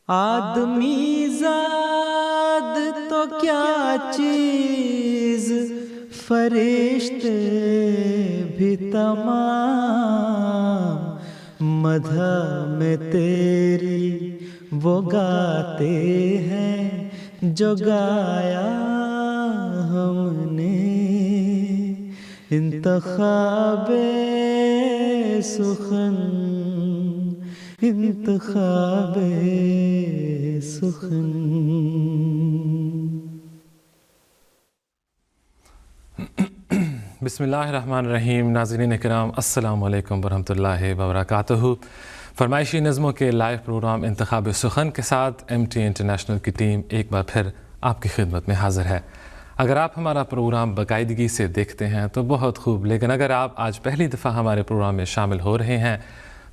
آدمی زاد تو کیا چیز، فرشتے بھی تمام مدح میں تیری وہ گاتے ہیں جو گایا ہم نے. انتخاب سخن، انتخاب سخن. بسم اللہ الرحمن الرحیم. ناظرین کرام السلام علیکم ورحمۃ اللہ وبرکاتہ. فرمائشی نظموں کے لائیو پروگرام انتخاب سخن کے ساتھ ایم ٹی انٹرنیشنل کی ٹیم ایک بار پھر آپ کی خدمت میں حاضر ہے. اگر آپ ہمارا پروگرام باقاعدگی سے دیکھتے ہیں تو بہت خوب، لیکن اگر آپ آج پہلی دفعہ ہمارے پروگرام میں شامل ہو رہے ہیں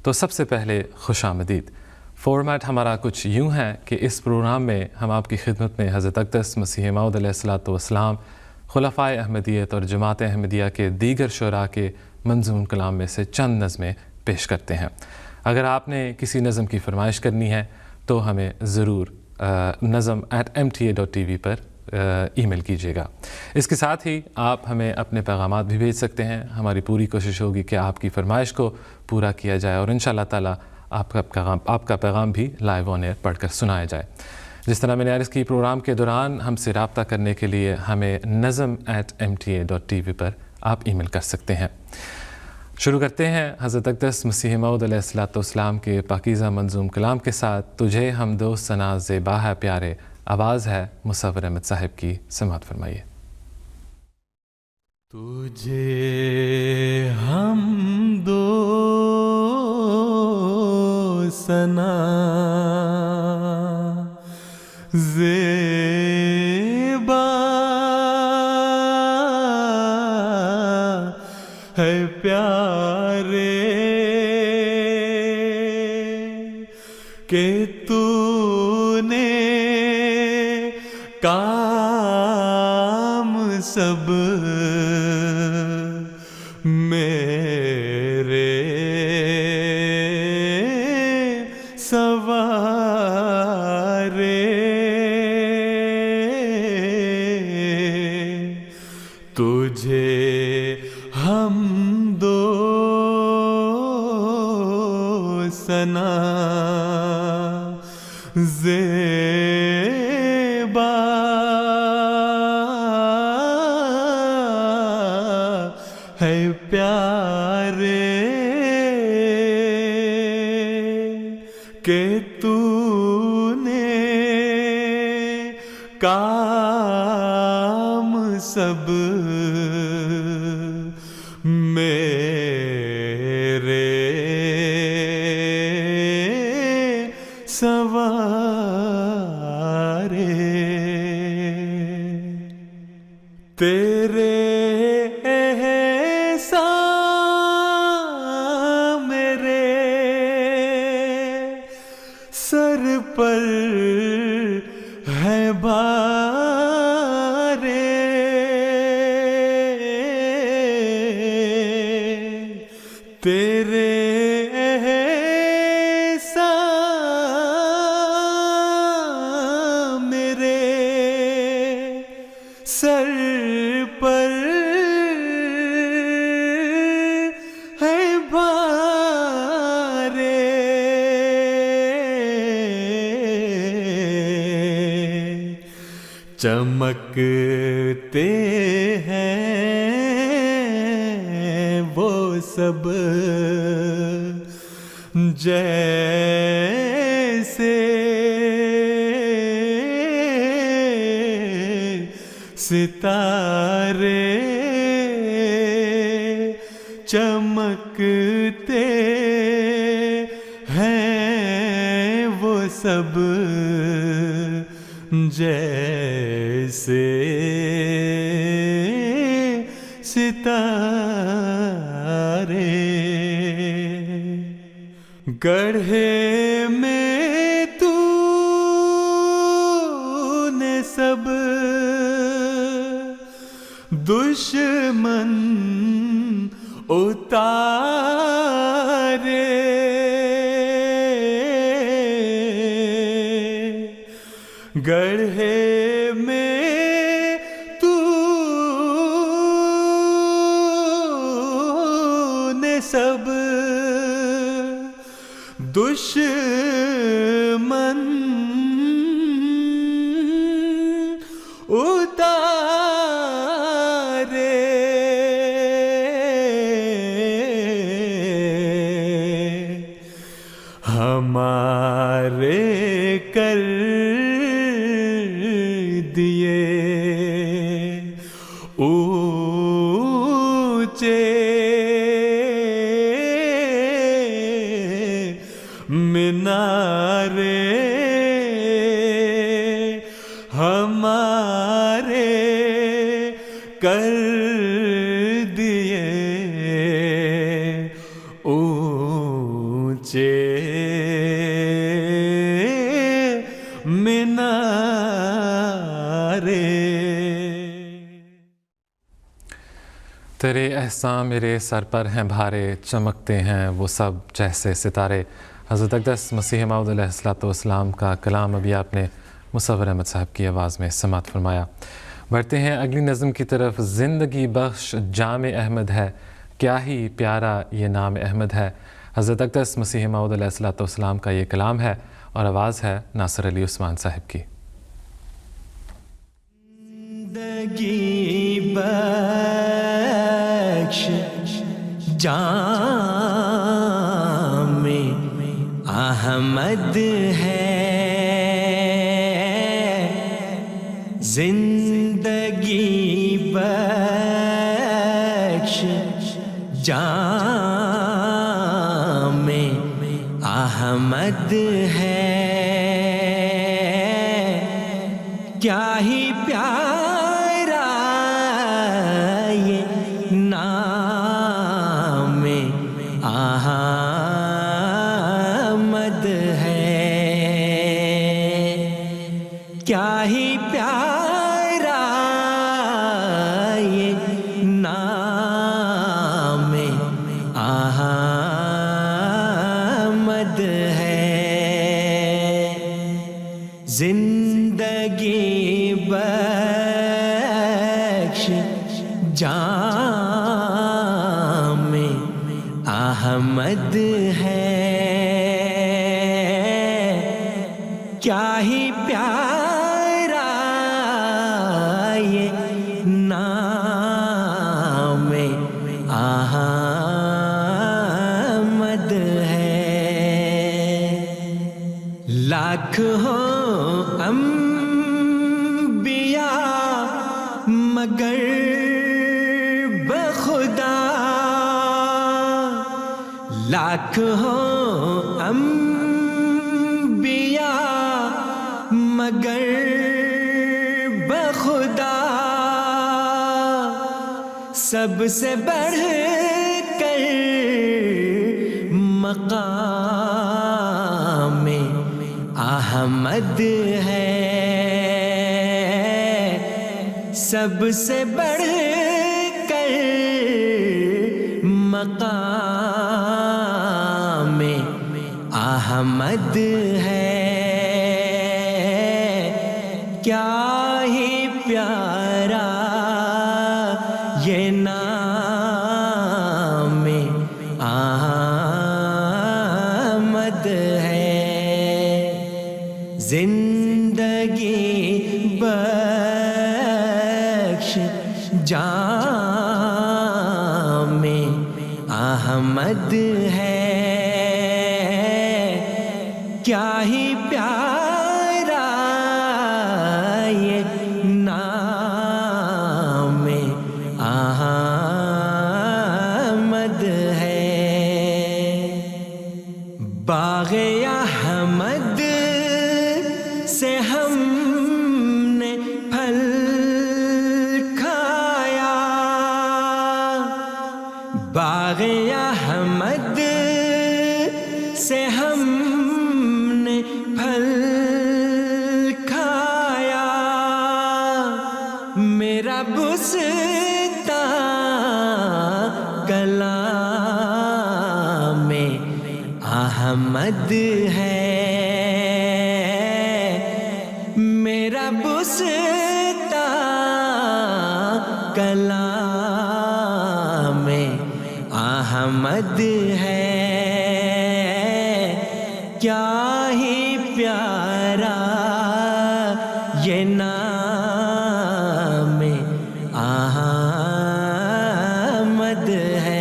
تو سب سے پہلے خوش آمدید. فارمیٹ ہمارا کچھ یوں ہے کہ اس پروگرام میں ہم آپ کی خدمت میں حضرت اقدس مسیح موعود علیہ الصلوۃ والسلام، خلفائے احمدیت اور جماعت احمدیہ کے دیگر شعراء کے منظوم کلام میں سے چند نظمیں پیش کرتے ہیں. اگر آپ نے کسی نظم کی فرمائش کرنی ہے تو ہمیں ضرور nazm@mta.tv پر ای میل کیجیے گا. اس کے ساتھ ہی آپ ہمیں اپنے پیغامات بھی بھیج سکتے ہیں. ہماری پوری کوشش ہوگی کہ آپ کی فرمائش کو پورا کیا جائے اور انشاءاللہ تعالی آپ کا پیغام بھی لائیو آن ایئر پڑھ کر سنایا جائے. جس طرح میں نے عرض کی، پروگرام کے دوران ہم سے رابطہ کرنے کے لیے ہمیں nazm@mta.tv پر آپ ای میل کر سکتے ہیں. شروع کرتے ہیں حضرت اقدس مسیح موعود علیہ الصلوۃ والسلام کے پاکیزہ منظوم کلام کے ساتھ. تجھے ہم دوست ثنا زیبا ہے پیارے، آواز ہے مصور احمد صاحب کی. سماعت فرمائیے. تجھے ہم دو ثنا زیبا ہے پیارے کہ تو نے کام سب میرے سوارے. تجھے ہم دو ثنا زیبا ہے پیارے کہ تو نے کام سب میرے سوارے. تیرے احسان میرے سر پر ہے بارے. تیرے احسان میرے سر پر ہے بارے. چمکتے ہیں وہ سب جیسے ستارے. چمکتے ہیں وہ سب جیسے ستارے. گڑھے میں تو نے سب دشمن اتارے. گڑھے میں تو نے سب دشمن اتارے، ہمارے کر دیے اونچے مینارے، ہمارے کر دیے اونچے مینارے۔ تیرے احسان میرے سر پر ہیں بھارے، چمکتے ہیں وہ سب جیسے ستارے۔ حضرت اقدس مسیح موعود علیہ السلام کا کلام ابھی آپ نے مصور احمد صاحب کی آواز میں سماعت فرمایا۔ بڑھتے ہیں اگلی نظم کی طرف۔ زندگی بخش جام احمد ہے، کیا ہی پیارا یہ نام احمد ہے۔ حضرت اقدس مسیح موعود علیہ السلام کا یہ کلام ہے اور آواز ہے ناصر علی عثمان صاحب کی۔ زندگی بخش جام احمد ہے، زندگی بخش جام احمد ہے، کیا ہی پیارا یہ نام احمد ہے، کیا ہی پیارا یہ نام احمد ہے، زندگی بخش جام احمد ہے، کیا ہی پیارا یہ نام احمد ہے، لاکھ ہو انبیاء مگر بخدا، لاکھ ہو انبیاء مگر بخدا، سب سے بڑھ کر مقام احمد ہے، سب سے بڑھ کر مقام احمد ہے، کیا ہی پیارا یہ نام احمد ہے، زندگی بخش جام احمد ہے، کیا ہی پیارا یہ نام احمد ہے، باغ احمد سے ہم نے پھل کھایا، باغ احمد سے ہم نے پھل کھایا، میرا بستان کلام احمد ہے، اب ستا کلام احمد ہے، کیا ہی پیارا یہ نام احمد ہے۔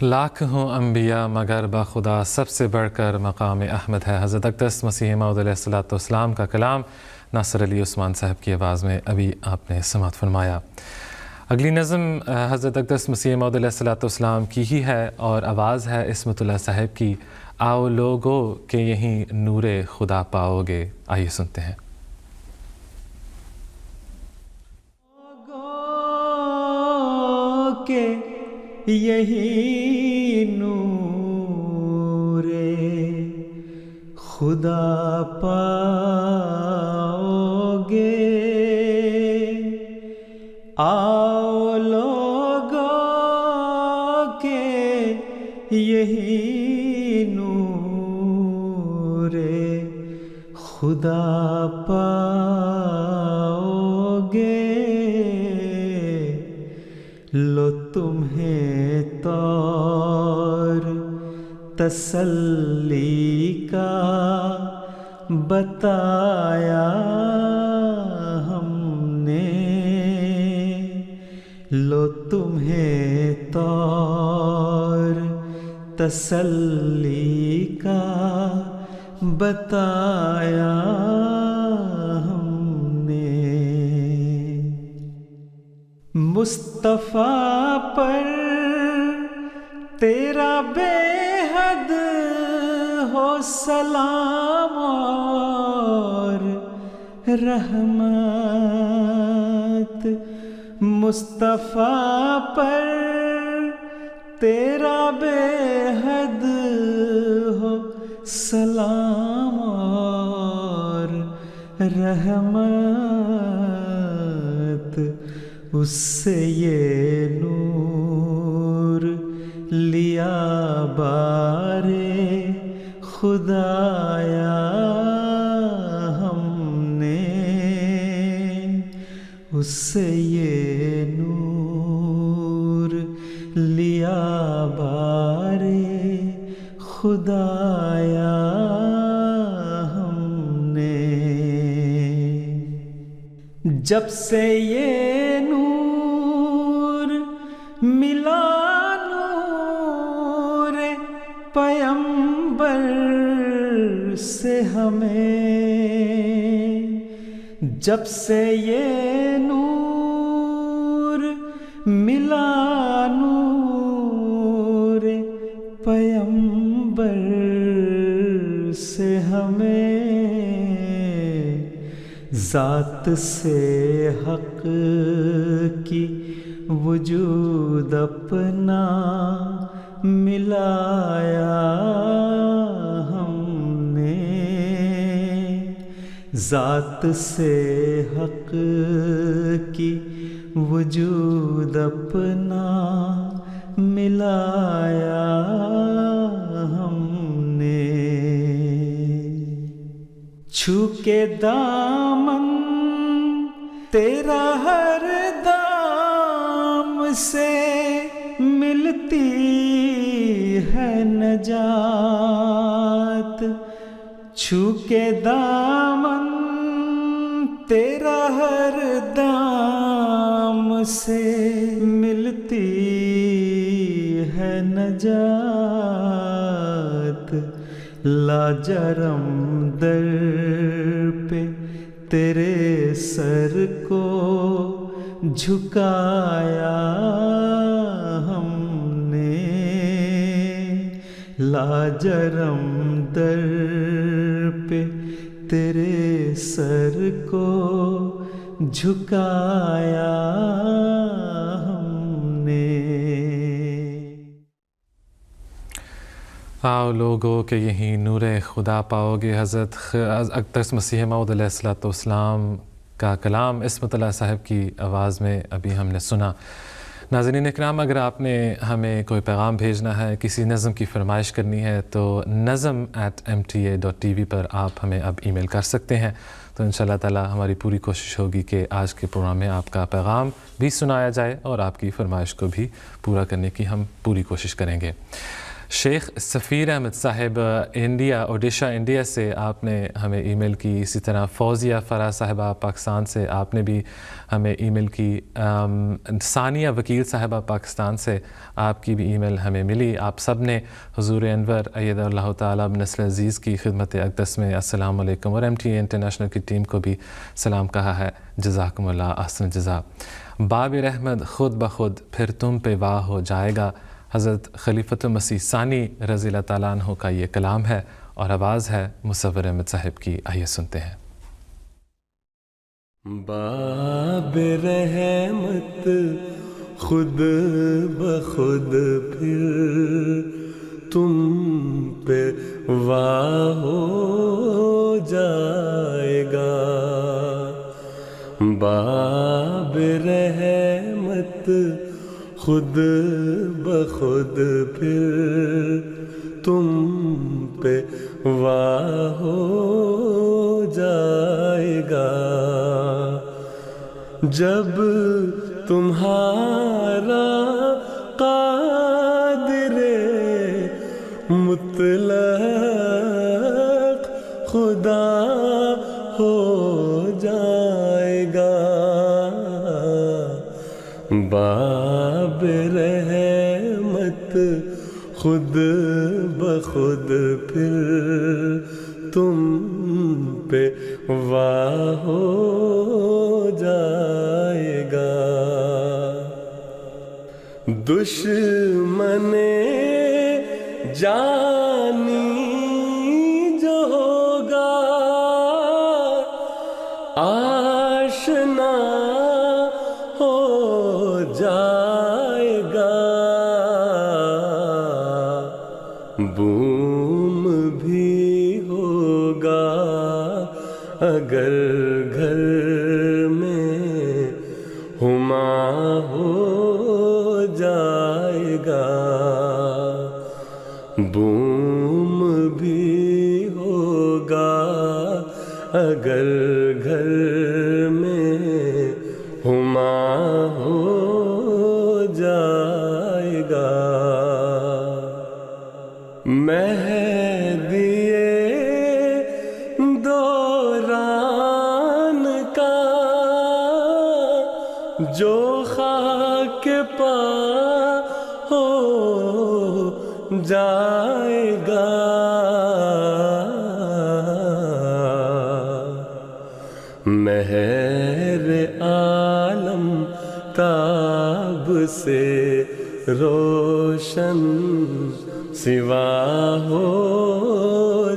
لاکھ ہوں انبیاء مگر بخدا سب سے بڑھ کر مقام احمد ہے۔ حضرت اقدس مسیح موعود علیہ السلام کا کلام ناصر علی عثمان صاحب کی آواز میں ابھی آپ نے سماعت فرمایا۔ اگلی نظم حضرت اقدس مسیح موعود علیہ السلام کی ہی ہے اور آواز ہے عصمت اللہ صاحب کی، آؤ لوگو کہ یہیں نور خدا پاؤ گے۔ آئیے سنتے ہیں۔ کہ یہی نور خدا پاؤ گے، آؤ لوگو کہ یہی نور خدا پاؤ گے، لو تمہیں طور تسلی کا بتایا ہم نے، لو تمہیں طور تسلی کا بتایا ہم نے، مصطفیٰ پر تیرا بے حد ہو سلام اور رحمت، مصطفیٰ پر تیرا بے حد ہو سلام اور رحمت، اس سے یہ نور لیا بارے خدایا ہم نے، اس سے یہ نور لیا بارے خدایا ہم نے، جب سے یہ نور ملا نور پیغمبر سے ہمیں، جب سے یہ نور ملا نور پیغمبر سے ہمیں، ذات سے حق کی وجود اپنا ملایا ہم نے، ذات سے حق کی وجود اپنا ملایا ہم نے، چھو کے دامن تیرا ہر دام سے ملتی ہے نجات، چھو کے دامن تیرا ہر دام سے ملتی ہے نجات، لاجرم در پہ تیرے سر کو جھکایا ہم نے، لاجرم در پہ تیرے سر کو جھکایا ہم نے۔ آؤ لوگو کہ یہیں نور خدا پاؤ گے، حضرت اقدس مسیح موعود علیہ السلام کا کلام عصمت اللہ صاحب کی آواز میں ابھی ہم نے سنا۔ ناظرین اکرام، اگر آپ نے ہمیں کوئی پیغام بھیجنا ہے، کسی نظم کی فرمائش کرنی ہے تو nazm@mta.tv پر آپ ہمیں اب ای میل کر سکتے ہیں. تو انشاءاللہ تعالی ہماری پوری کوشش ہوگی کہ آج کے پروگرام میں آپ کا پیغام بھی سنایا جائے اور آپ کی فرمائش کو بھی پورا کرنے کی ہم پوری کوشش کریں گے. شیخ سفیر احمد صاحب انڈیا، اوڈیشہ انڈیا سے آپ نے ہمیں ای میل کی. اسی طرح فوزیہ فرا صاحبہ پاکستان سے آپ نے بھی ہمیں ای میل کی. ثانیہ وکیل صاحبہ پاکستان سے آپ کی بھی ای میل ہمیں ملی. آپ سب نے حضور انور ایدہ اللہ تعالیٰ بنصر عزیز کی خدمت اقدس میں السلام علیکم اور MTA انٹرنیشنل کی ٹیم کو بھی سلام کہا ہے. جزاکم اللہ احسن جزا. باب رحمت خود بخود پھر تم پہ واہ ہو جائے گا. حضرت خلیفۃ المسیح ثانی رضی اللہ تعالیٰ عنہ کا یہ کلام ہے اور آواز ہے مصور احمد صاحب کی. آئیے سنتے ہیں. باب رحمت خود بخود پھر تم پہ واہ ہو جائے گا. باب رحمت خود بخود پھر تم پہ واہ ہو جائے گا. جب تمہارا قادر مطلق خدا ہو جائے گا. باب رحمت خود بخود پھر تم پہ واہ ہو جائے گا. دشمن جانی جو ہوگا آشنا ہو جائے گا. بوم بھی ہوگا اگر گھر میں ہما ہو جائے گا. بوم بھی ہوگا اگر گھر میں ہما ہو جائے گا. مہدی دوران کا جو خاک پا ہو جائے گا. مہر عالم تاب سے روشن سوا ہو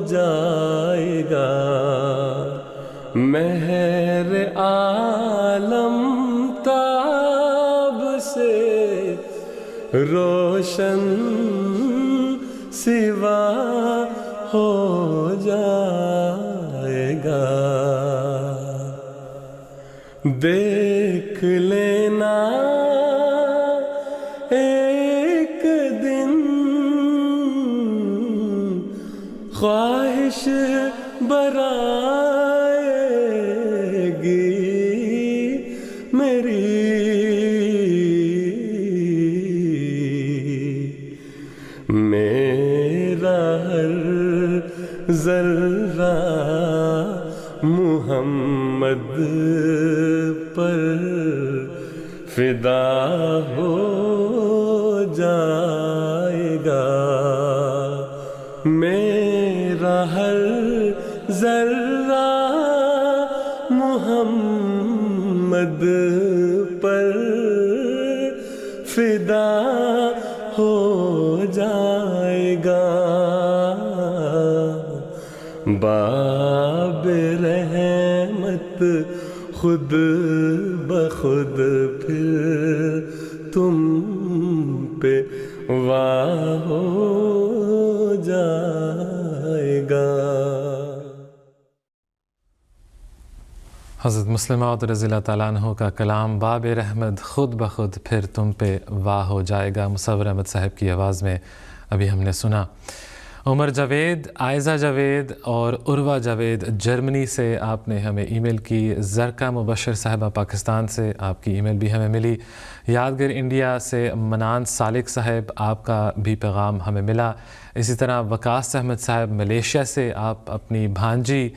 جائے گا. مہر عالم تاب سے روشن سوا ہو جائے گا. دیکھ لینا ایک دن خواہش برائے گی میری. میرا ہر ذرہ محمد پر فدا ہو جائے گا. میرا ہر ذرہ محمد پر فدا ہو جائے گا. باب رحمت خود بخود پھر تم پہ واہ ہو جائے گا. حضرت مسلم موعود رضی اللہ تعالیٰ عنہ کا کلام باب رحمت خود بخود پھر تم پہ واہ ہو جائے گا، مصور احمد صاحب کی آواز میں ابھی ہم نے سنا۔ عمر جاوید، عائزہ جاوید اور عروہ جاوید جرمنی سے آپ نے ہمیں ای میل کی۔ زرکا مبشر صاحبہ پاکستان سے آپ کی ای میل بھی ہمیں ملی۔ یادگر انڈیا سے منان سالک صاحب، آپ کا بھی پیغام ہمیں ملا۔ اسی طرح وقاص احمد صاحب ملیشیا سے آپ اپنی بھانجی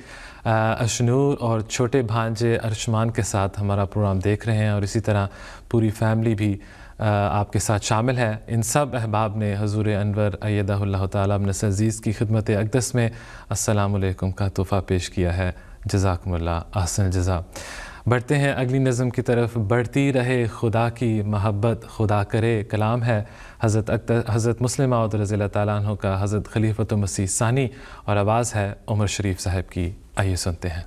اشنور اور چھوٹے بھانجے ارشمان کے ساتھ ہمارا پروگرام دیکھ رہے ہیں، اور اسی طرح پوری فیملی بھی آپ کے ساتھ شامل ہے۔ ان سب احباب نے حضور انور ایدہ اللہ تعالیٰ ابن عزیز کی خدمت اقدس میں السلام علیکم کا تحفہ پیش کیا ہے۔ جزاکم اللہ احسن الجزا۔ بڑھتے ہیں اگلی نظم کی طرف۔ بڑھتی رہے خدا کی محبت خدا کرے، کلام ہے حضرت مسلم موعود رضی اللہ تعالیٰ عنہ کا حضرت خلیفۃ المسیح ثانی، اور آواز ہے عمر شریف صاحب کی۔ آئیے سنتے ہیں۔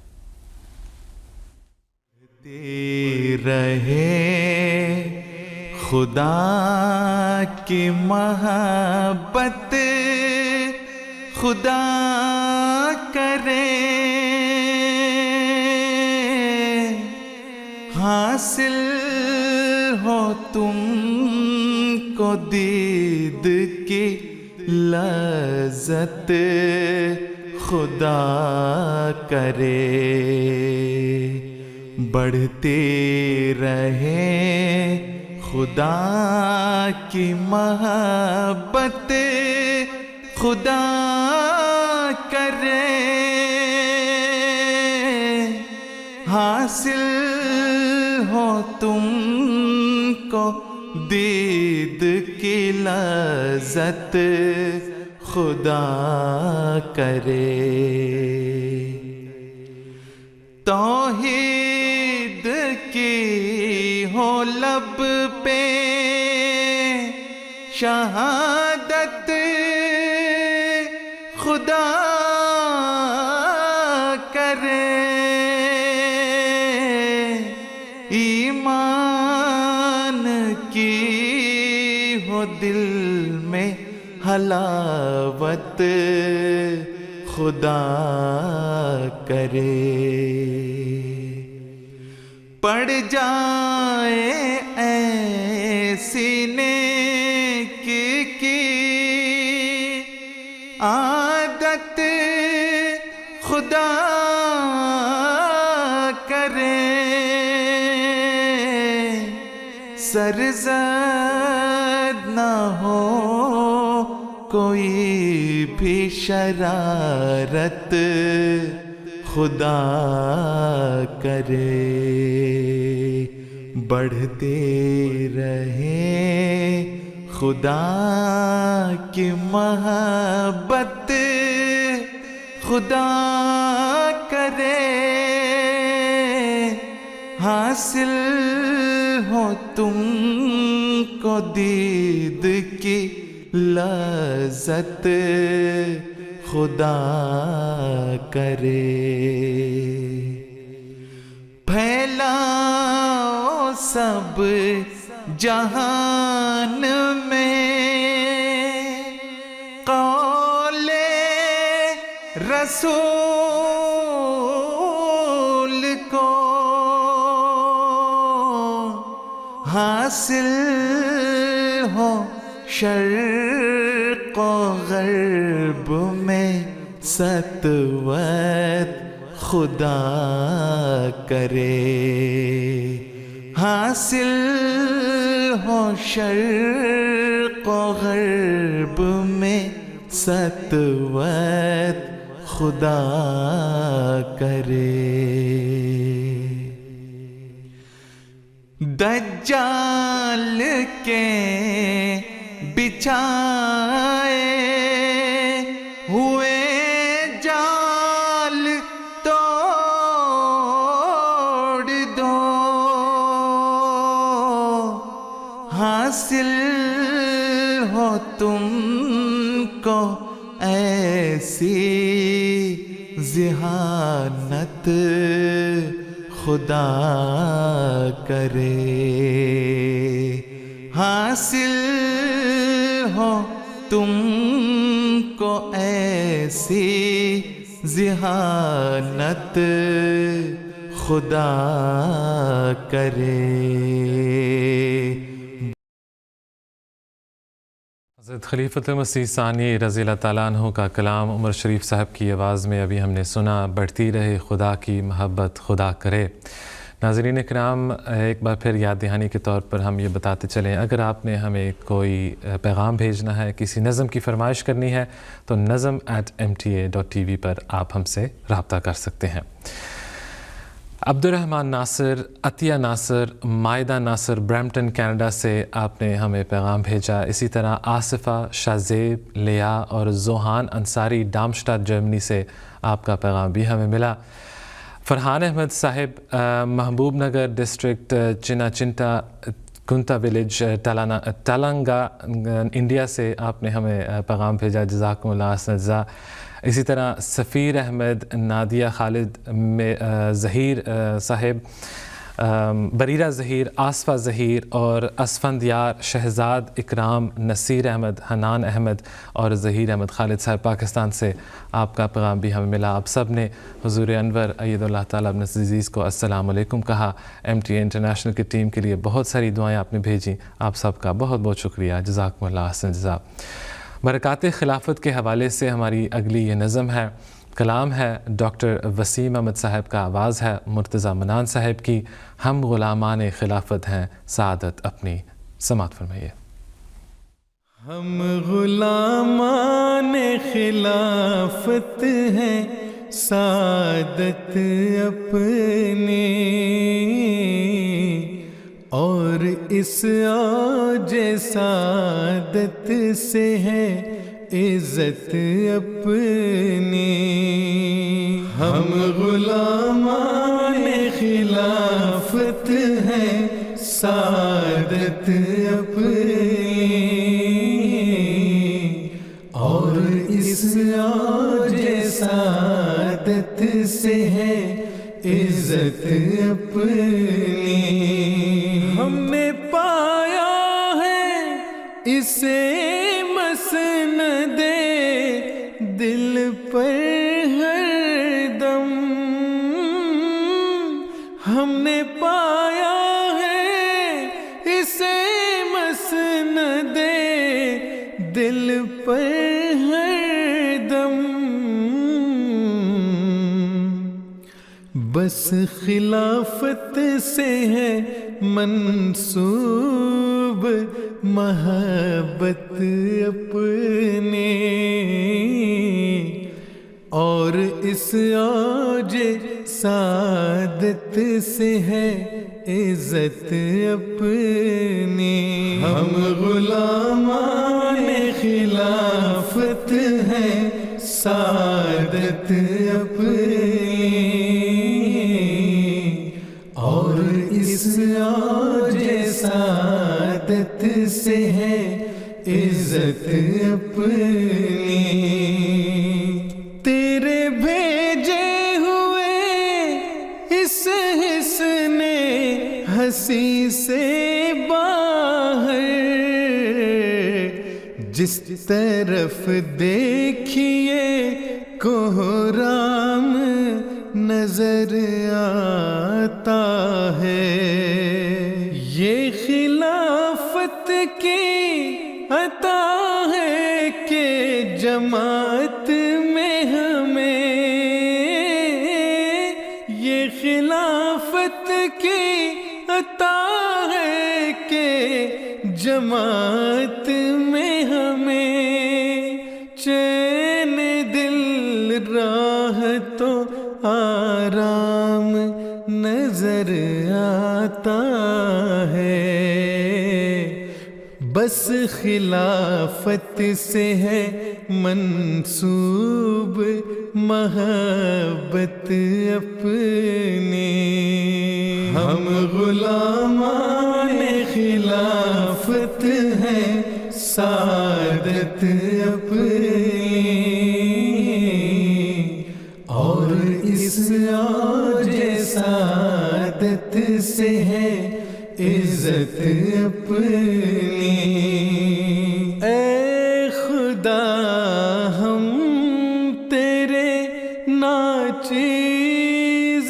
رہے خدا کی محبت خدا کرے، حاصل ہو تم کو دید کی لذت خدا کرے، بڑھتے رہے خدا کی محبت خدا کرے، حاصل ہو تم کو دید کی لذت خدا کرے، توحید کی ہو لب پہ شہادت خدا کرے، ایمان کی ہو دل میں حلاوت خدا کرے، پڑ جائے ایسی نیک کی عادت خدا کرے، سرزد نہ ہو کوئی بھی شرارت خدا کرے، بڑھتے رہے خدا کی محبت خدا کرے، حاصل ہو تم کو دید کی لذت خدا کرے، پھیلاؤ سب جہان میں قول رسول کو، حاصل ہو شرق و غرب میں سطوت خدا کرے، حاصل ہو شرق و غرب میں سطوت خدا کرے، دجال کے بچھائے ہوئے جال توڑ دو، حاصل ہو تم کو ایسی ذہانت خدا کرے، حاصل ہو تم کو ایسی ذہانت خدا کرے. حضرت خلیفۃ المسیح ثانی رضی اللہ تعالیٰ عنہ کا کلام عمر شریف صاحب کی آواز میں ابھی ہم نے سنا. بڑھتی رہے خدا کی محبت خدا کرے. ناظرین اکرام، ایک بار پھر یاد دہانی کے طور پر ہم یہ بتاتے چلیں، اگر آپ نے ہمیں کوئی پیغام بھیجنا ہے، کسی نظم کی فرمائش کرنی ہے تو nazm@mta.tv پر آپ ہم سے رابطہ کر سکتے ہیں. عبدالرحمن ناصر، عطیہ ناصر، مائدہ ناصر برمپٹن کینیڈا سے آپ نے ہمیں پیغام بھیجا. اسی طرح آصفہ، شازیب، لیا اور زوہان انصاری ڈارمشٹاٹ جرمنی سے آپ کا پیغام بھی ہمیں ملا. فرحان احمد صاحب محبوب نگر ڈسٹرکٹ چناچنٹا کنتا ولیج تلنگا انڈیا سے آپ نے ہمیں پیغام بھیجا. جزاکم اللہ احسن الجزا. اسی طرح سفیر احمد، نادیہ خالد، ظہیر صاحب، بریرہ ظہیر، آصفہ ظہیر اور اسفندیار، شہزاد اکرام، نصیر احمد، حنان احمد اور ظہیر احمد خالد صاحب پاکستان سے آپ کا پیغام بھی ہمیں ملا. آپ سب نے حضور انور اید اللہ تعالیٰ ابن عزیز کو السلام علیکم کہا. MTA انٹرنیشنل کی ٹیم کے لیے بہت ساری دعائیں آپ نے بھیجیں. آپ سب کا بہت بہت شکریہ. جزاکم اللہ احسن الجزا. برکات خلافت کے حوالے سے ہماری اگلی یہ نظم ہے. کلام ہے ڈاکٹر وسیم احمد صاحب کا، آواز ہے مرتضیٰ منان صاحب کی. ہم غلامان خلافت ہیں، سعادت اپنی. سماعت فرمائیے. ہم غلامان خلافت ہیں، سعادت اپنی، اور اس عاج سعادت سے ہے عزت اپنی. ہم غلامان خلافت ہیں، سعادت اپنی، اور اس عاج سعادت سے ہے عزت اپنی. ہم نے پایا ہے اسے مسند دل پر ہر دم. ہم نے پایا ہے اسے مسند دل پر ہر دم. بس خلافت سے ہے منسوب محبت اپنی، اور اس عاج سعادت سے ہے عزت اپنی. ہم غلامان خلافت ہیں، سعادت اپنی، اور اس عاج سعادت سے ہے عزت اپنی. تیرے بھیجے ہوئے اس حسن ہنسی سے باہر، جس طرف دیکھیے کوہرام نظر آتا ہے. یہ خلافت کی عطا ہے کہ جماعت میں ہمیں، یہ خلافت کی عطا ہے کہ جماعت میں ہمیں. چین دل راحت و آرام نظر آتا ہے. بس خلافت سے ہے منسوب محبت اپنی. ہم غلامان خلافت ہیں، سعادت اپنی، اور اس عاج سعادت سے ہے عزت اپنی. اے خدا ہم تیرے ناچیز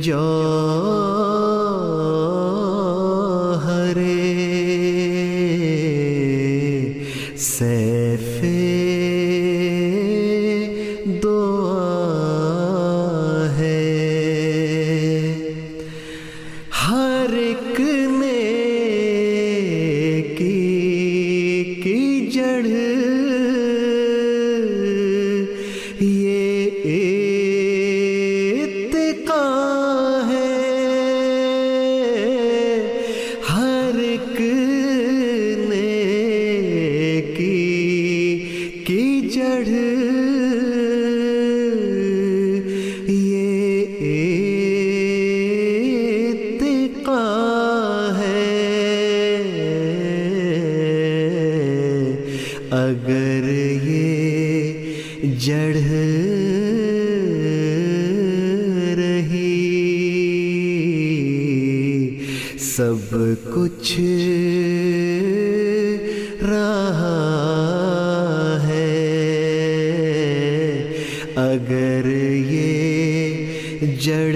جوہر سیف دعا ہے ہر ایک نیکی کی جڑ یہ اتقا ہے ہر ایک نیکی کی جڑ یہ اتقا ہے اگر یہ جڑ رہی سب کچھ رہا ہے اگر یہ جڑ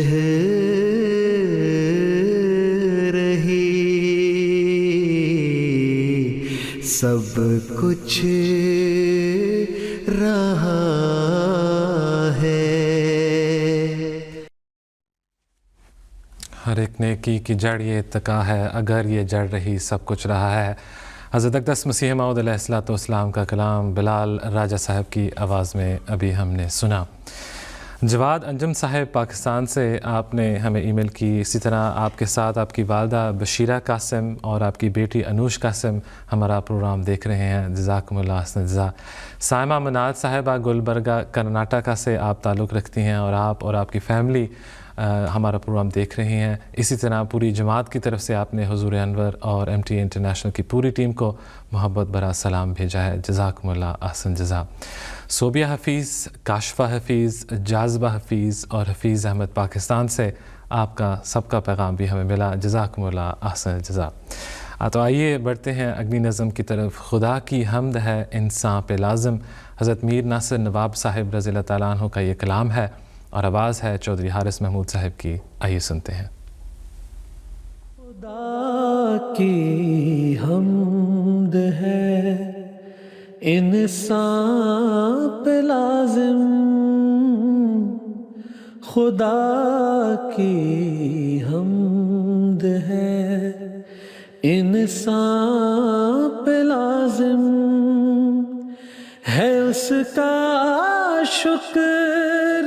رہی سب کچھ رہا ہے ہر ایک نیکی کی جڑ یہ اتقا ہے اگر یہ جڑ رہی سب کچھ رہا ہے۔ حضرت اقدس مسیح موعود علیہ الصلوۃ والسلام کا کلام بلال راجہ صاحب کی آواز میں ابھی ہم نے سنا۔ جواد انجم صاحب پاکستان سے آپ نے ہمیں ای میل کی، اسی طرح آپ کے ساتھ آپ کی والدہ بشیرہ قاسم اور آپ کی بیٹی انوش قاسم ہمارا پروگرام دیکھ رہے ہیں، جزاکم اللہ حسن جزا۔ سائمہ منال صاحبہ گلبرگہ کرناٹکا سے آپ تعلق رکھتی ہیں اور آپ کی فیملی ہمارا پروگرام دیکھ رہے ہیں۔ اسی طرح پوری جماعت کی طرف سے آپ نے حضور انور اور MTA انٹرنیشنل کی پوری ٹیم کو محبت بھرا سلام بھیجا ہے، جزاکم اللہ احسن جزا۔ صوبیہ حفیظ، کاشفہ حفیظ، جاذبہ حفیظ اور حفیظ احمد پاکستان سے آپ کا سب کا پیغام بھی ہمیں ملا، جزاکم اللہ احسن جزا۔ تو آئیے بڑھتے ہیں اگلی نظم کی طرف۔ خدا کی حمد ہے انسان پہ لازم، حضرت میر ناصر نواب صاحب رضی اللہ تعالیٰ عنہ کا یہ کلام ہے اور آواز ہے چودھری حارث محمود صاحب کی، آئیے سنتے ہیں۔ خدا کی حمد ہے انسان پہ لازم، خدا کی حمد ہے انسان پہ لازم، ہے اس کا شکر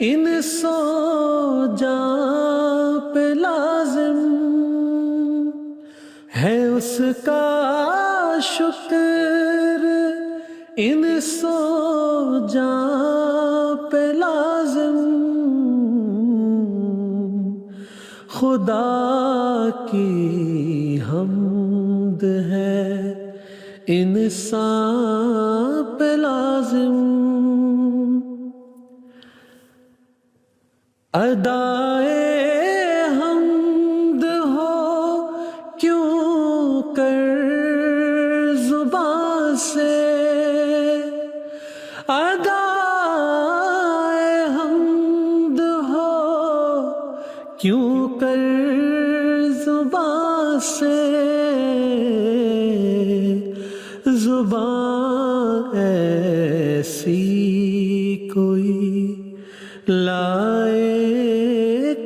انسان جان پہ لازم، ہے اس کا شکر انسان جان پہ لازم، خدا کی حمد ہے انسان پہ لازم، ادائے حمد ہو کیوں کر زبان سے، ادائے حمد ہو کیوں کر زبان سے، زبان ایسی کوئی لائے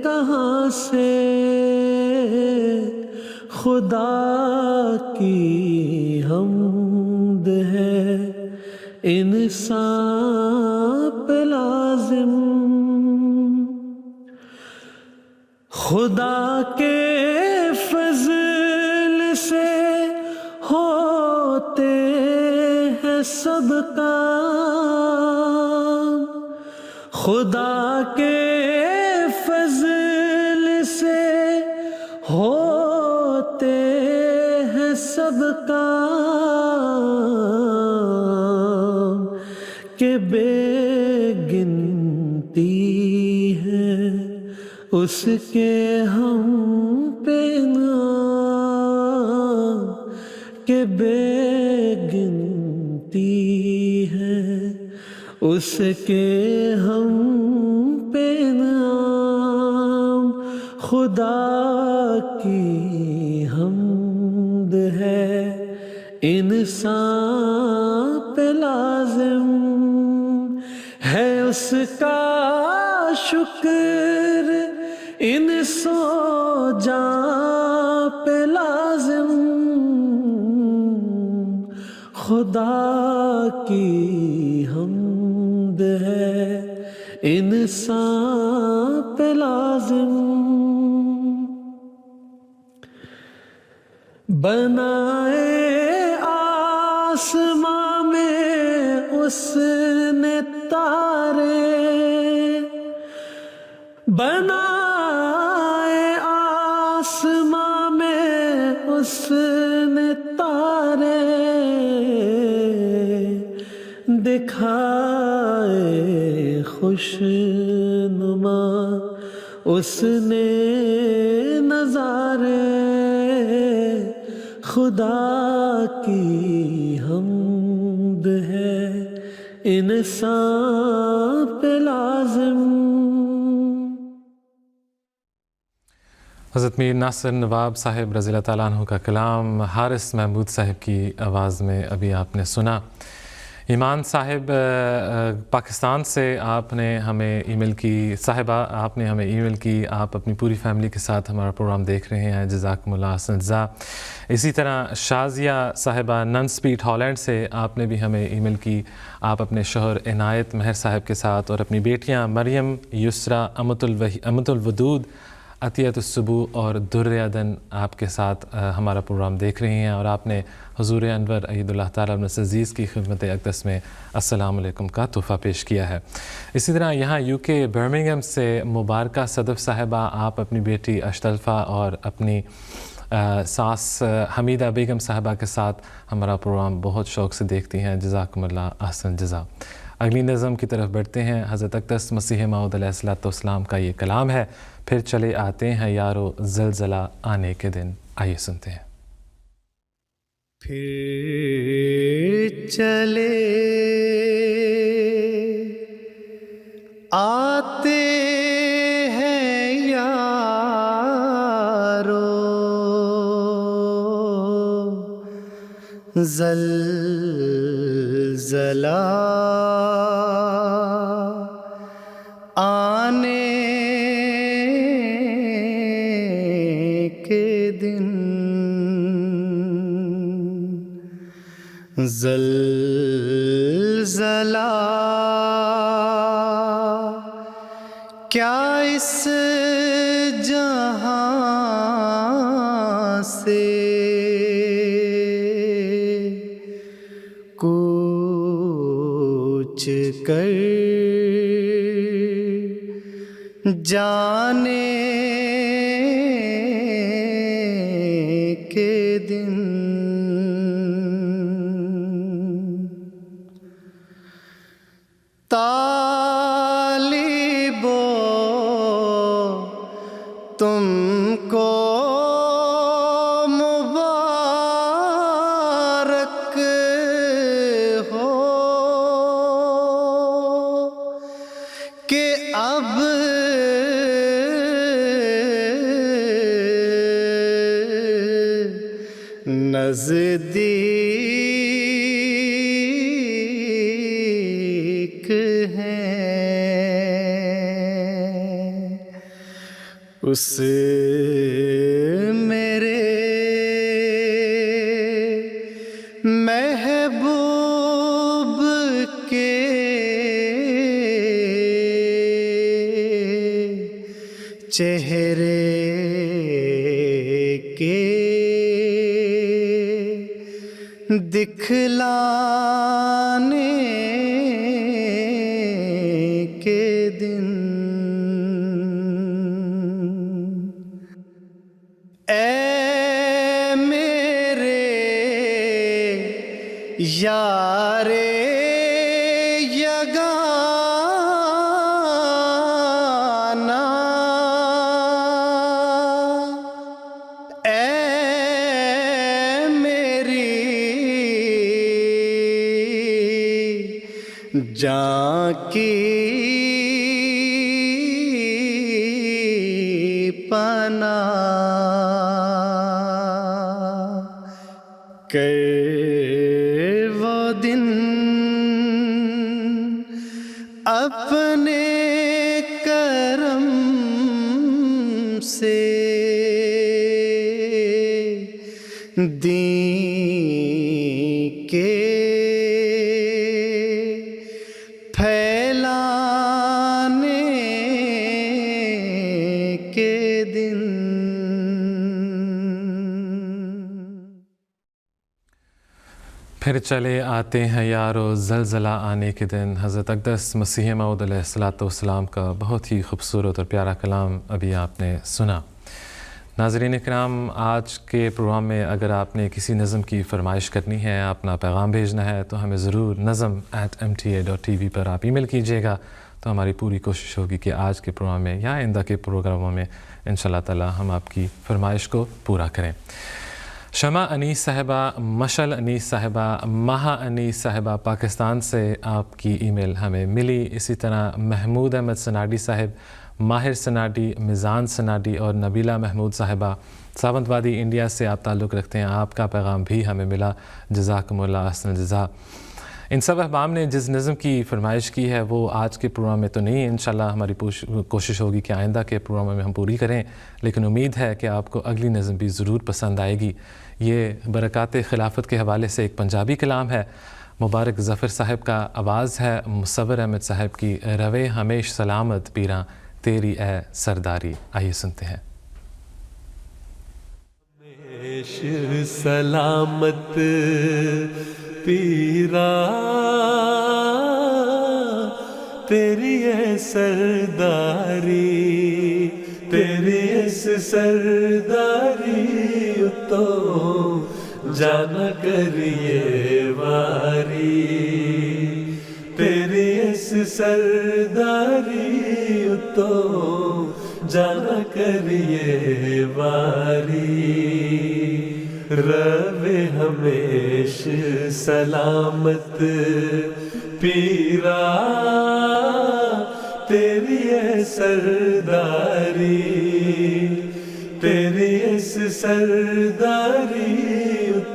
کہاں سے، خدا کی حمد ہے انسان پہ لازم، خدا کے فضل سے ہوتے ہیں سب کام، خدا کے فضل سے ہوتے ہیں سب کام، کہ بے گنتی ہے اس کے ہم پہ نام، کہ بے گنتی ہے اس کے ہم پہ نام، خدا کی حمد ہے انسان پہ لازم، ہے اس کا شکر انسان جاں پہ لازم، خدا کی حمد ہے انسان پہ لازم۔ بنائے آسمان میں اس نے تارے، بنائے آسمان میں اس نے تارے، دکھائے خوش نما اس نے نظارے، خدا کی حمد ہے انسان پہ لازم۔ حضرت میر ناصر نواب صاحب رضی اللہ تعالیٰ عنہ کا کلام حارث محمود صاحب کی آواز میں ابھی آپ نے سنا۔ ایمان صاحب پاکستان سے آپ نے ہمیں ای میل کی، صاحبہ آپ نے ہمیں ای میل کی، آپ اپنی پوری فیملی کے ساتھ ہمارا پروگرام دیکھ رہے ہیں، جزاکم اللہ احسن جزا۔ اسی طرح شازیہ صاحبہ نن سپیٹ ہالینڈ سے آپ نے بھی ہمیں ای میل کی، آپ اپنے شوہر عنایت مہر صاحب کے ساتھ اور اپنی بیٹیاں مریم، یسریٰ، امت الودود، عطیت الصبو اور در عدن آپ کے ساتھ ہمارا پروگرام دیکھ رہی ہیں، اور آپ نے حضور انور اید اللہ تعالیٰ ابن عزیز کی خدمت اقدس میں السلام علیکم کا تحفہ پیش کیا ہے۔ اسی طرح یہاں یو کے برمنگھم سے مبارکہ صدف صاحبہ، آپ اپنی بیٹی اشتلفہ اور اپنی ساس حمیدہ بیگم صاحبہ کے ساتھ ہمارا پروگرام بہت شوق سے دیکھتی ہیں، جزاکم اللہ احسن جزا۔ اگلی نظم کی طرف بڑھتے ہیں۔ حضرت اقدس مسیح موعود علیہ الصلوۃ والسلام کا یہ کلام ہے، پھر چلے آتے ہیں یارو زلزلہ آنے کے دن۔ آئیے سنتے ہیں۔ پھر چلے آتے ہیں یارو زلزلہ آنے کے دن، زلزلہ کیا اس جہاں سے کوچ کر جانے کے دن، طالبو تم کو مبارک ہو کہ اب نزدیک ہیں اس میرے محبوب کے چہرے کے دکھلانے کے دن، اے میرے یار یگانہ، اے میری جان کی پناہ کہ وہ دن اپنے کرم سے دین کے پھیلانے کے دن. پھر چلے آتے ہیں یارو زلزلہ آنے کے دن. حضرت اقدس مسیح موعود علیہ الصلاۃ والسلام کا بہت ہی خوبصورت اور پیارا کلام ابھی آپ نے سنا. ناظرین کرام، آج کے پروگرام میں اگر آپ نے کسی نظم کی فرمائش کرنی ہے، اپنا پیغام بھیجنا ہے، تو ہمیں ضرور nazm@mta.tv پر آپ ای میل کیجیے گا. تو ہماری پوری کوشش ہوگی کہ آج کے پروگرام میں یا آئندہ کے پروگراموں میں انشاءاللہ تعالی ہم آپ کی فرمائش کو پورا کریں. شمع انیس صاحبہ، مشعل انیس صاحبہ، مہا انیس صاحبہ پاکستان سے آپ کی ای میل ہمیں ملی. اسی طرح محمود احمد سناڈی صاحب، ماہر سناڈی، میزان سناڈی اور نبیلہ محمود صاحبہ ساونت وادی انڈیا سے آپ تعلق رکھتے ہیں. آپ کا پیغام بھی ہمیں ملا. جزاکم اللہ احسن الجزا. ان سب احباب نے جس نظم کی فرمائش کی ہے وہ آج کے پروگرام میں تو نہیں، انشاءاللہ ہماری کوشش ہوگی کہ آئندہ کے پروگرام میں ہم پوری کریں، لیکن امید ہے کہ آپ کو اگلی نظم بھی ضرور پسند آئے گی. یہ برکات خلافت کے حوالے سے ایک پنجابی کلام ہے. مبارک ظفر صاحب کا آواز ہے، مصور احمد صاحب کی روے ہمیش سلامت پیراں تیری اے سرداری. آئیے سنتے ہیں. ہمیش سلامت پیرا تیری اے سرداری، تیری اس سرداری تو جانا کریے واری، تیری اس سرداری تو جانا کریے واری. روے ہمیش سلامت پیرا تیری اے سرداری، تیری اس سرداری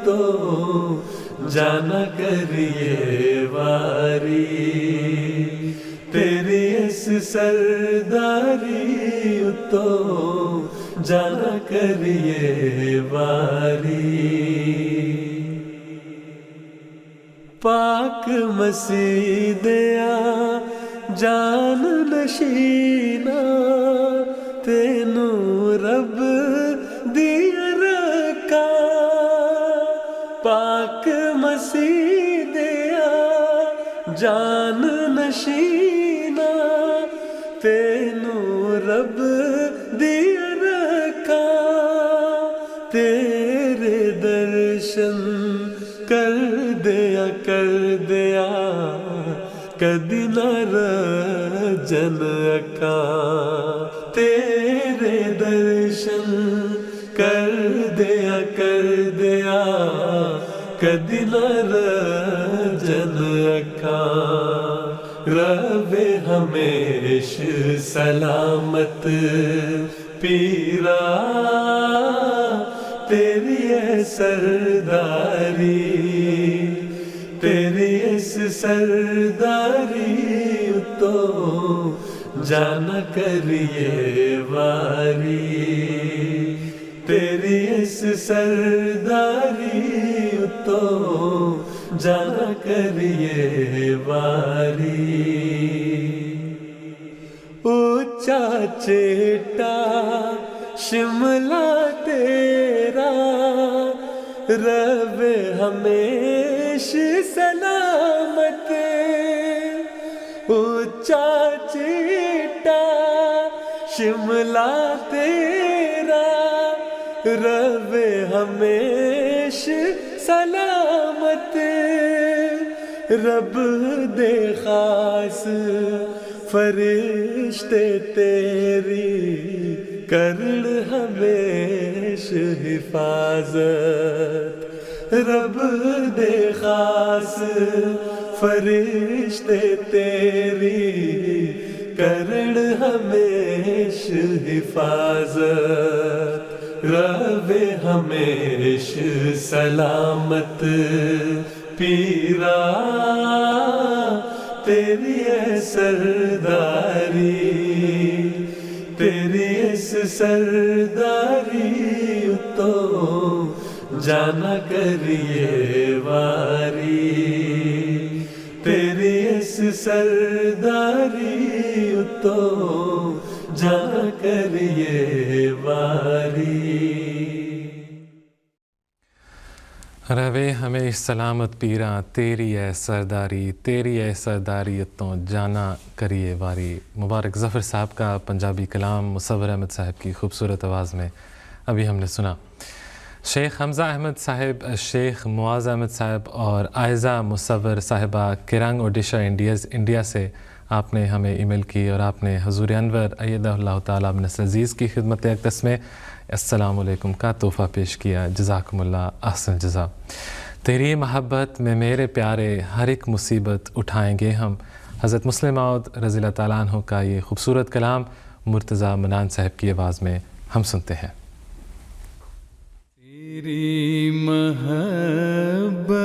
تو جانا کریے واری، تیری اس سرداری تو جانا کریے واری. پاک مسیح دیا جان نشینا تینو رب دیا رکھا، پاک مسیح دیا جان نشینا تینو رب دیا رکھا، تیرے درشن کر دیا کدی نہ رجن اکا، تیرے درشن کر دیا کدی نہ رجن اکا. روے ہمیش سلامت پیرا تیری اے سرداری، تیری اس سرداری تو جانا کریے واری، تیری اس سرداری تو جانا کریے واری. اونچا چیٹا شملہ تیرا روے ہمیش سلامت، اونچا چیٹا شملہ تیرا روے ہمیش سلامت. رب دے خاص فرشتے تیری کرن ہمیش حفاظت، رب دے خاص فرشتے تیری کرڑ ہمیش حفاظت رہے ہمیش سلامت پیرا تیری ہے سرداری تیری اس سرداری تو جانا کریے واری تیری اس سرداری تو جانا کریے واری روے ہمیں سلامت پیرا تیری ہے سرداری تو جانا کریے واری. مبارک ظفر صاحب کا پنجابی کلام مصور احمد صاحب کی خوبصورت آواز میں ابھی ہم نے سنا. شیخ حمزہ احمد صاحب، شیخ معاذ احمد صاحب اور عائزہ مصور صاحبہ کرنگ اوڈیشہ انڈیا سے آپ نے ہمیں ای میل کی اور آپ نے حضور انور ایدہ اللہ تعالیٰ بن عزیز کی خدمت اقدس میں السلام علیکم کا تحفہ پیش کیا. جزاکم اللہ احسن جزا. تیری محبت میں میرے پیارے ہر ایک مصیبت اٹھائیں گے ہم. حضرت مسلم موعود رضی اللہ تعالیٰ عنہ کا یہ خوبصورت کلام مرتضیٰ منان صاحب کی آواز میں ہم سنتے ہیں. تیری محبت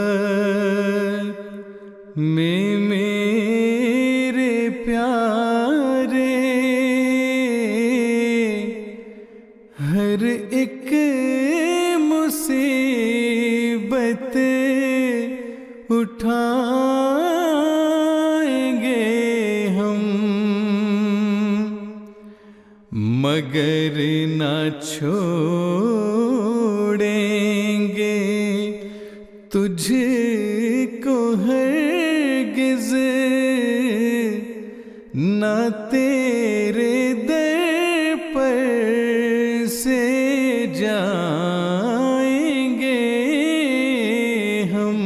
میں میرے پیارے ہر ایک مصیبت اٹھائیں گے ہم مگر نہ چھوڑیں گے تجھ کو ہرگز نہ تیرے در پر سے جائیں گے ہم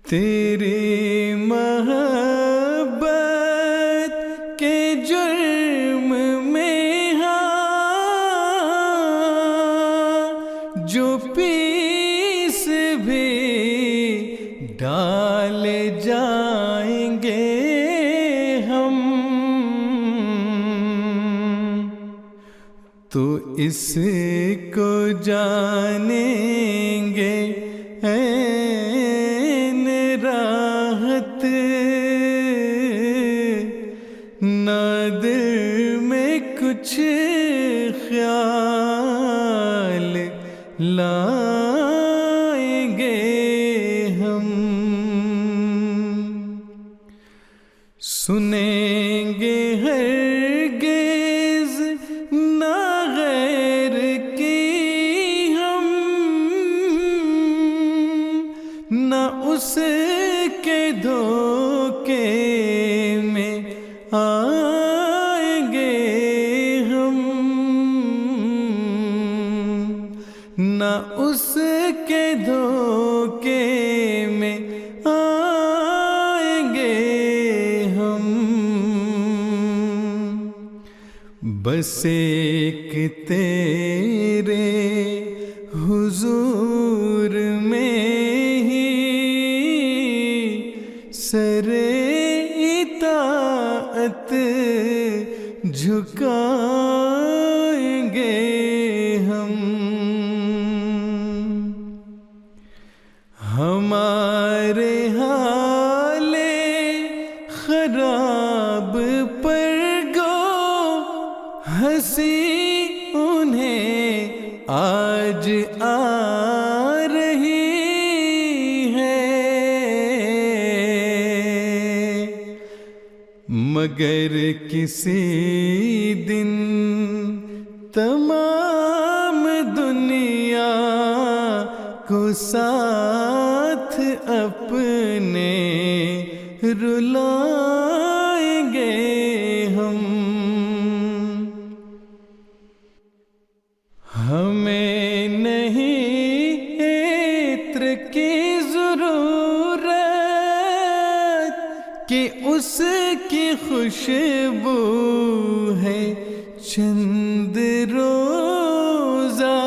تیری محبت کے جرم میں ہاں جو پیس بھی ڈال جائیں گے ہم تو اس کو جانیں گے عین راحت نہ دل میں کچھ خیال لائیں گے ہم سنیں گے ہرگز نہ غیر کی ہم نہ اس کے دھوکے میں آئیں گے ہم نہ اس کے دھوکے میں آئیں گے ہم بس ایک تیرے حضور میں ہی سر اطاعت جھکائیں گے ہم ہمارے حال خراب پر گو ہنسی انہیں آج آ رہی ہے مگر کسی دن تمام دنیا کو ساتھ اپنے رلائیں گے ہم ہمیں نہیں عطر کی ضرورت کہ اس کی خوشبو ہے چند روزہ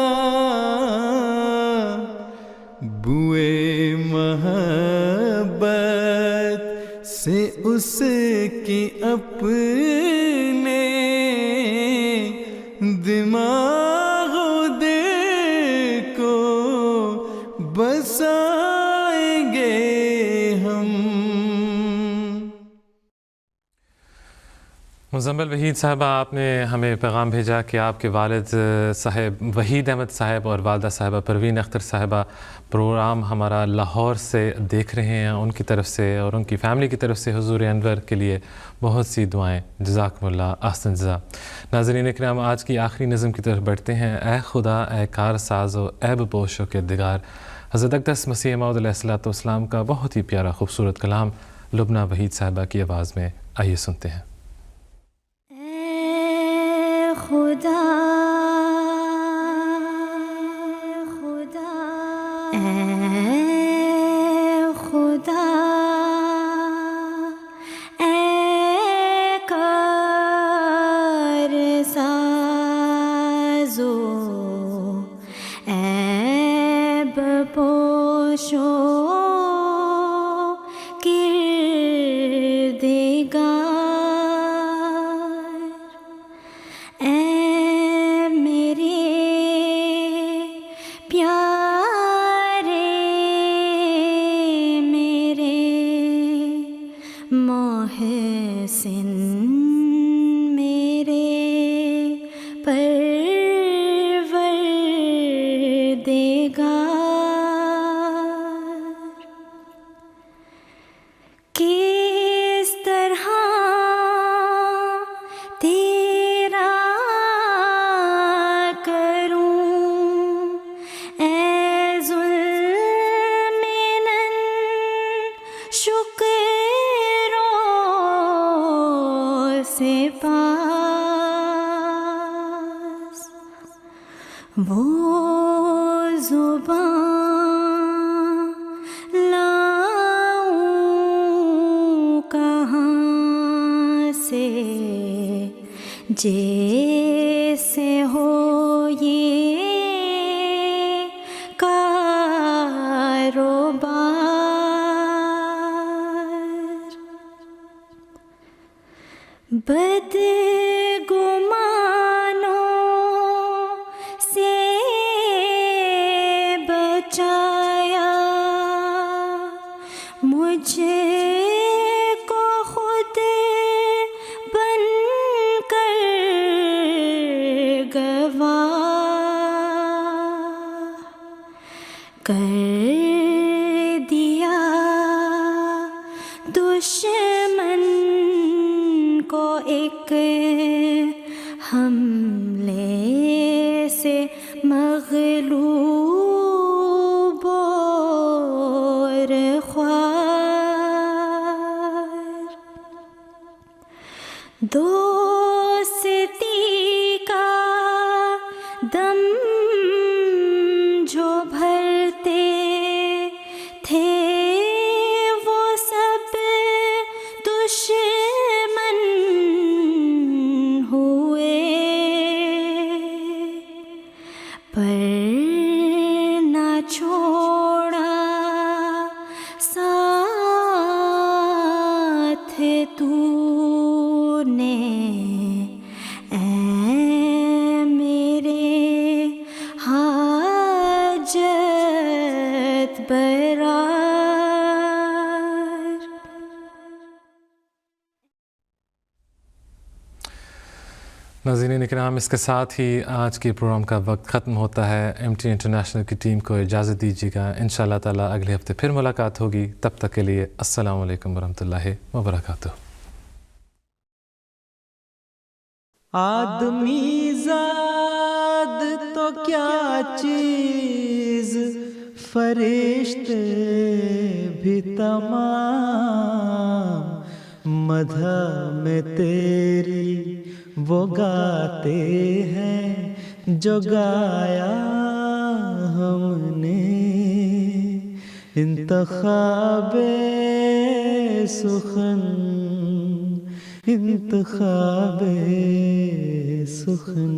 بوئے محبت نے دماغ و دل کو بسائیں گے ہم. مزمل وحید صاحبہ، آپ نے ہمیں پیغام بھیجا کہ آپ کے والد صاحب وحید احمد صاحب اور والدہ صاحبہ پروین اختر صاحبہ پروگرام ہمارا لاہور سے دیکھ رہے ہیں. ان کی طرف سے اور ان کی فیملی کی طرف سے حضور انور کے لیے بہت سی دعائیں. جزاکم اللہ احسن جزا. ناظرین اکرام، آج کی آخری نظم کی طرف بڑھتے ہیں. اے خدا اے کار ساز و عیب پوش و کردگار. حضرت اقدس مسیح موعود علیہ السلام کا بہت ہی پیارا خوبصورت کلام لبنہ وحید صاحبہ کی آواز میں. آئیے سنتے ہیں. خدا خدا اے خدا اے کار سازو عیب پوشو وہ زبان لاؤں کہاں سے جیسے ہو یہ کاروبار. بدگمانوں سے بچایا مجھے کو خود بن کر گواہ کر دیا دشمن کو ایک حملے سے مغلوب اور خوار. دوستی کا دم جو بھرتے تھے وہ سب دشمن ہوئے پر نہ چھوڑا ساتھ تو نے اے میرے حاجت برار. ناظرین اکرام، اس کے ساتھ ہی آج کے پروگرام کا وقت ختم ہوتا ہے. MT انٹرنیشنل کی ٹیم کو اجازت دیجیے گا. انشاءاللہ تعالیٰ اگلے ہفتے پھر ملاقات ہوگی. تب تک کے لیے السلام علیکم ورحمۃ اللہ وبرکاتہ. آدمی زاد تو کیا چیز، فرشتے بھی تمام مدح میں تیری وہ گاتے ہیں جو گایا ہم نے. انتخاب سخن انتخاب سخن